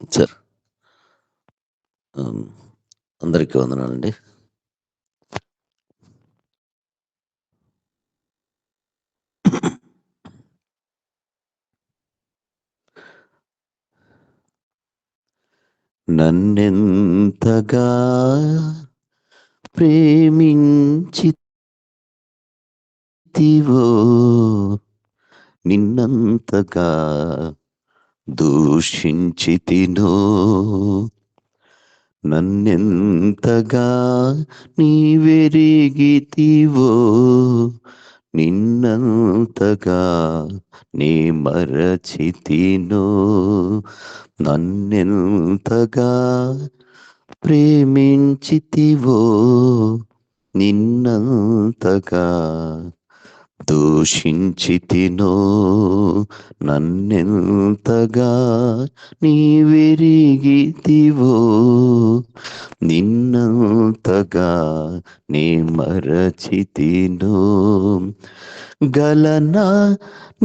Sir. హ్మ్. అందరికీ వందనాలండి. నన్నెంతగా ప్రేమించితివో, నిన్నంతగా దూషించితినో, నన్నెంతగా నీవెరిగితివో, నిన్నంతగా నీ మరచితినో, నన్నెంతగా ప్రేమించితివో, నిన్నంతగా దూషించితినో, నన్నెంతగా నీవెరిగితివో, నిన్నంతగా నీ మరచితినో. గలనా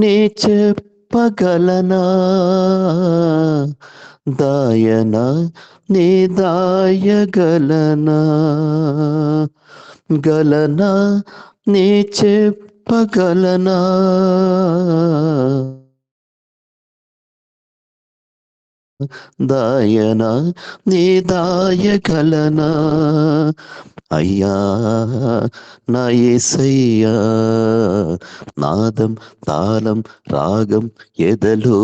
నే చెప్పగలనా, దాయనా నే దాయగలనా, గలనా నే చెప్పగలనా, దాయనా నే దాయగలనా. అయ్యా నా యేసయ్యా, నాదం తాళం రాగం ఎదలో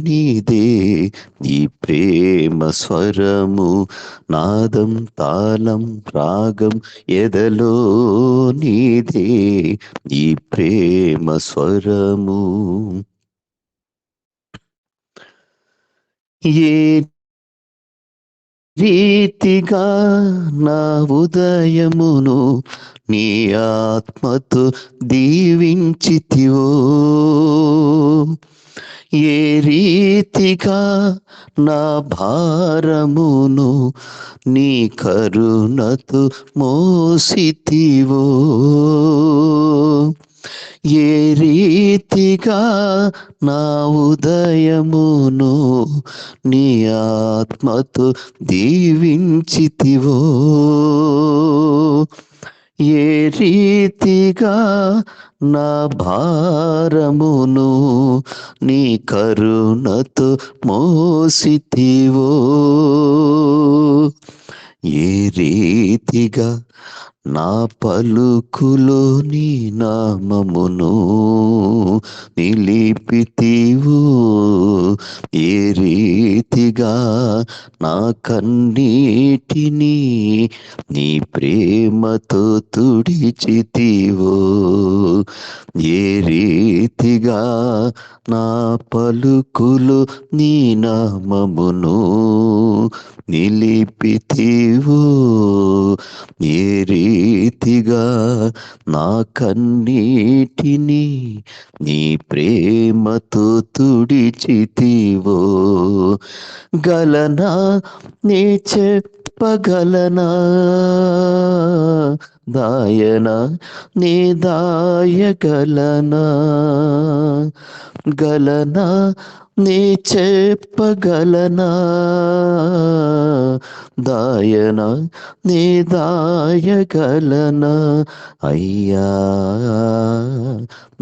నీదే, ఈ ప్రేమ స్వరము. నాదం తాళం రాగం ఎదలో నీదే, ఈ ప్రేమ స్వరము. ఏ రీతిగా నా ఉదయమును నీ ఆత్మతో దీవించితివో, ఏ రీతిగా నా భారమును నీ కరుణతో మోసితివో, ఏ రీతిగా నా ఉదయమును నీ ఆత్మతో దీవించితివో, ఏ రీతిగా నా భారమును నీ కరుణతో మోసితివో, ఏ రీతిగా నా పలుకులో నీ నామమును నిలిపితివో, ఏ రీతిగా నా కన్నీటిని నీ ప్రేమతో తుడిచితివో, ఏ రీతిగా నా పలుకులు నీ నామమును నిలిపితివో, ఏ రీతిగా నా కన్నీటిని నీ ప్రేమతో తుడిచితివో, గలనా నే చెప్పగలనా, దాయనా నే దాయగలనా, గలనా నే చెప్పగలనా, దాయనా నే దాయగలనా. అయ్యా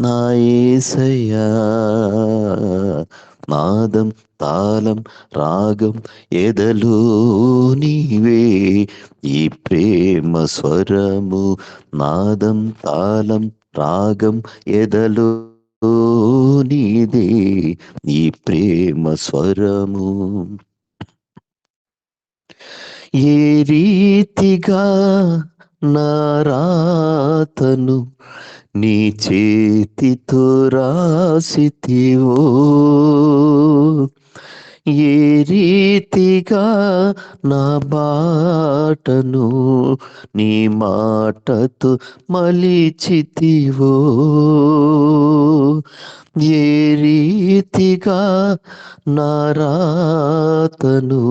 నా యేసయ్యా, నాదం తాళం రాగం ఎదలో నీవే, ఈ ప్రేమ స్వరము. నాదం తాళం రాగం ఎదలో నీదే, ఈ ప్రేమ స్వరము. ఏ రీతిగా నా రాతను నీ చేతితో రాసితివో, ఏ రీతిగా నా బాటను నీ మాటతో మలిచితివో, ఏ రీతిగా నా రాతను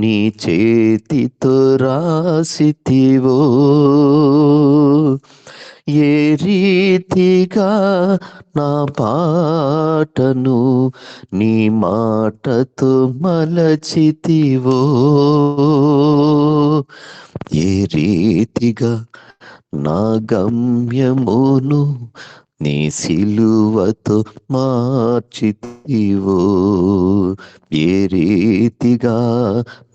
నీ చేతితో రాసితివో, ఏ రీతిగా నా పాటను నీ మాటతో మలచితివో, ఏ రీతిగా నా గమ్యమును నీ సిలువతో మార్చితివో, ఏ రీతిగా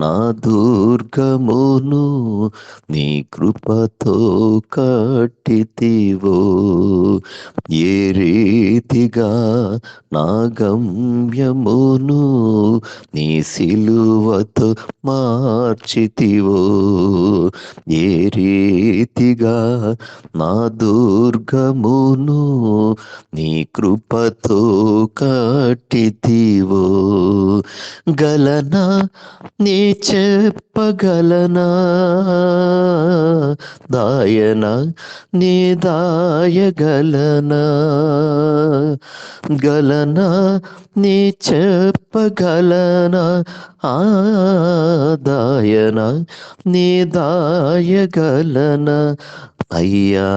నా దుర్గమును నీ కృపతో కట్టితివో, ఏ రీతిగా నా గమ్యమును నీ సిలువతో మార్చితివో, ఏ రీతిగా నా దుర్గమును నీ కృపతో కట్టితివో, గలనా నీ చెప్పగలనా, దాయనా నీ దాయగలనా, గలనా నీ చెప్పగలనా, దాయనా నీ దాయగలనా, అయ్యా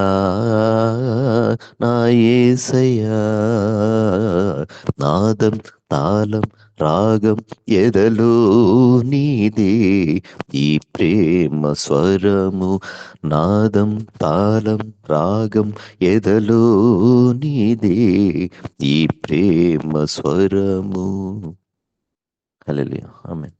నా యేసయ్యా, నాదం తాళం రాగం ఎదలో నీదే, ఈ ప్రేమ స్వరము, నాదం తాళం రాగం ఎదలో నీదే, ఈ ప్రేమ స్వరము. హల్లెలూయా, ఆమేన్.